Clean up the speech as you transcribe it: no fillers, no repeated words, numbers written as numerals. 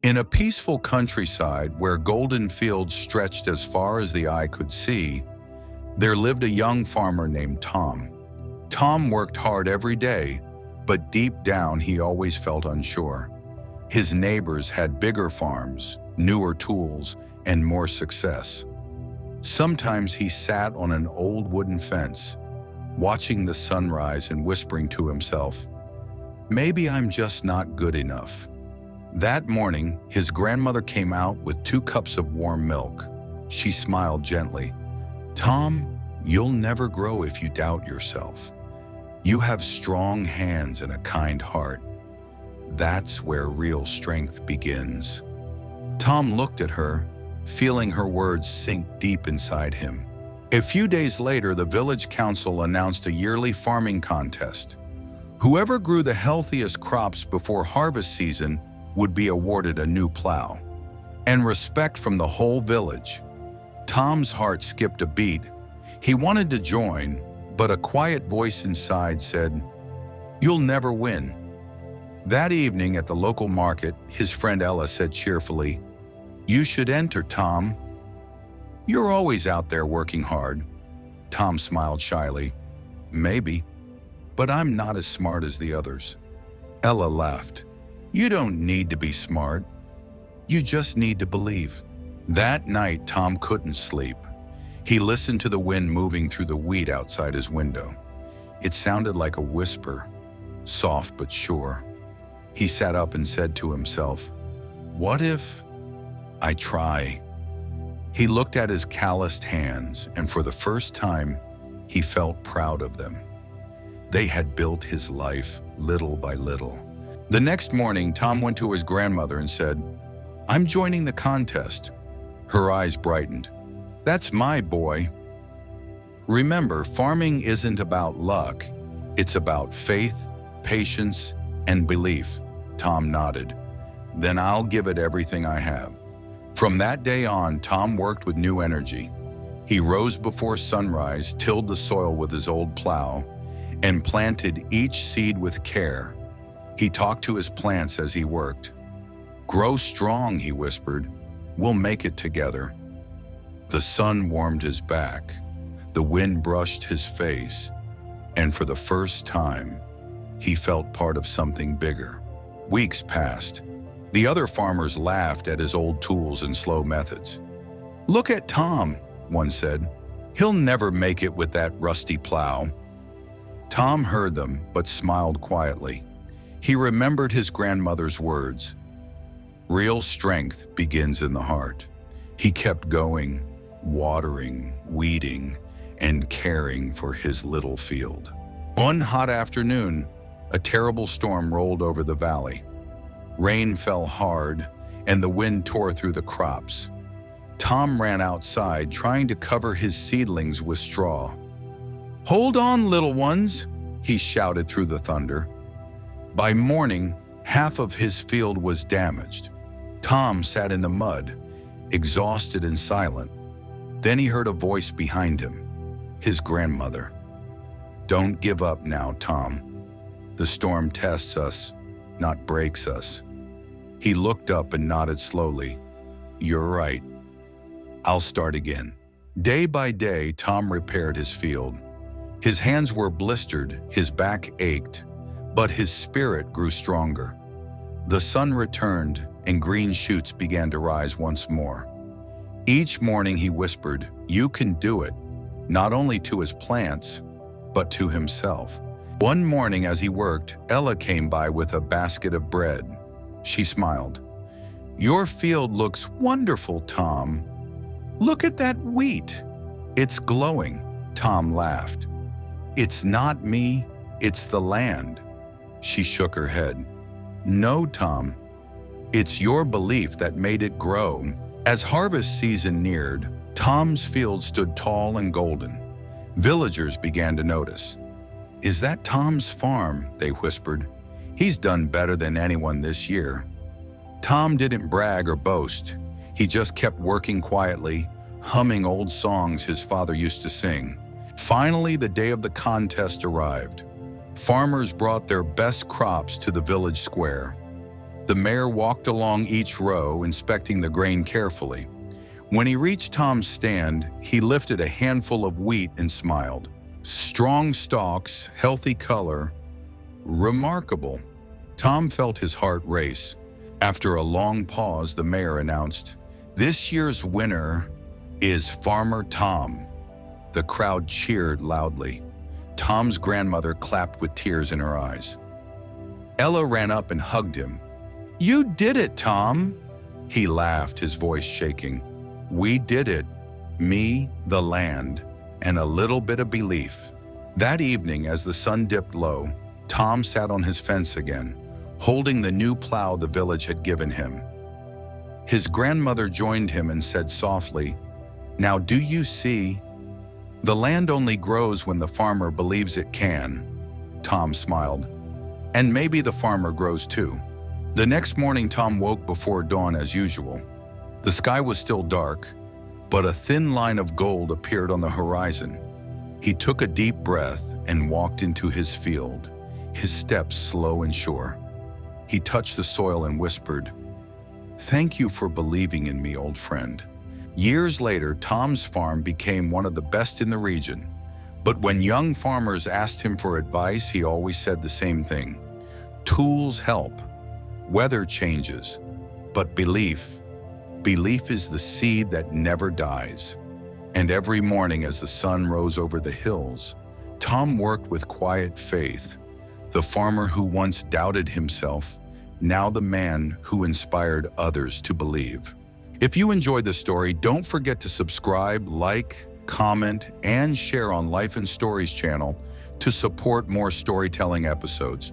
In a peaceful countryside where golden fields stretched as far as the eye could see, there lived a young farmer named Tom. Tom worked hard every day, but deep down he always felt unsure. His neighbors had bigger farms, newer tools, and more success. Sometimes he sat on an old wooden fence, watching the sunrise and whispering to himself, "Maybe I'm just not good enough." That morning, his grandmother came out with 2 cups of warm milk. She smiled gently. "Tom, you'll never grow if you doubt yourself. You have strong hands and a kind heart. That's where real strength begins." Tom looked at her, feeling her words sink deep inside him. A few days later, the village council announced a yearly farming contest. Whoever grew the healthiest crops before harvest season would be awarded a new plow and respect from the whole village. Tom's heart skipped a beat. He wanted to join, but a quiet voice inside said, "You'll never win." That evening at the local market, his friend Ella said cheerfully, "You should enter, Tom. You're always out there working hard." Tom smiled shyly. "Maybe, but I'm not as smart as the others." Ella laughed. "You don't need to be smart. You just need to believe." That night, Tom couldn't sleep. He listened to the wind moving through the wheat outside his window. It sounded like a whisper, soft but sure. He sat up and said to himself, "What if I try?" He looked at his calloused hands, and for the first time, he felt proud of them. They had built his life little by little. The next morning, Tom went to his grandmother and said, "I'm joining the contest." Her eyes brightened. "That's my boy." Remember, farming isn't about luck. It's about faith, patience, and belief. Tom nodded. "Then I'll give it everything I have." From that day on, Tom worked with new energy. He rose before sunrise, tilled the soil with his old plow, and planted each seed with care. He talked to his plants as he worked. "Grow strong," he whispered. "We'll make it together." The sun warmed his back, the wind brushed his face, and for the first time, he felt part of something bigger. Weeks passed. The other farmers laughed at his old tools and slow methods. "Look at Tom," one said. "He'll never make it with that rusty plow." Tom heard them, but smiled quietly. He remembered his grandmother's words. Real strength begins in the heart. He kept going, watering, weeding, and caring for his little field. One hot afternoon, a terrible storm rolled over the valley. Rain fell hard, and the wind tore through the crops. Tom ran outside, trying to cover his seedlings with straw. "Hold on, little ones," he shouted through the thunder. By morning, half of his field was damaged. Tom sat in the mud, exhausted and silent. Then he heard a voice behind him, his grandmother. "Don't give up now, Tom. The storm tests us, not breaks us." He looked up and nodded slowly. "You're right. I'll start again." Day by day, Tom repaired his field. His hands were blistered, his back ached, but his spirit grew stronger. The sun returned, and green shoots began to rise once more. Each morning he whispered, "You can do it," not only to his plants, but to himself. One morning as he worked, Ella came by with a basket of bread. She smiled. "Your field looks wonderful, Tom. Look at that wheat. It's glowing." Tom laughed. "It's not me, it's the land." She shook her head. "No, Tom. It's your belief that made it grow." As harvest season neared, Tom's field stood tall and golden. Villagers began to notice. "Is that Tom's farm?" they whispered. "He's done better than anyone this year." Tom didn't brag or boast. He just kept working quietly, humming old songs his father used to sing. Finally, the day of the contest arrived. Farmers brought their best crops to the village square. The mayor walked along each row, inspecting the grain carefully. When he reached Tom's stand, he lifted a handful of wheat and smiled. Strong stalks, healthy color, remarkable. Tom felt his heart race. After a long pause, the mayor announced, "This year's winner is Farmer Tom." The crowd cheered loudly. Tom's grandmother clapped with tears in her eyes. Ella ran up and hugged him. "You did it, Tom!" He laughed, his voice shaking. "We did it. Me, the land, and a little bit of belief." That evening, as the sun dipped low, Tom sat on his fence again, holding the new plow the village had given him. His grandmother joined him and said softly, "Now do you see? The land only grows when the farmer believes it can." Tom smiled. "And maybe the farmer grows too." The next morning, Tom woke before dawn as usual. The sky was still dark, but a thin line of gold appeared on the horizon. He took a deep breath and walked into his field, his steps slow and sure. He touched the soil and whispered, "Thank you for believing in me, old friend." Years later, Tom's farm became one of the best in the region. But when young farmers asked him for advice, he always said the same thing. Tools help, weather changes, but belief is the seed that never dies. And every morning as the sun rose over the hills, Tom worked with quiet faith. The farmer who once doubted himself, now the man who inspired others to believe. If you enjoyed this story, don't forget to subscribe, like, comment, and share on Life and Stories channel to support more storytelling episodes.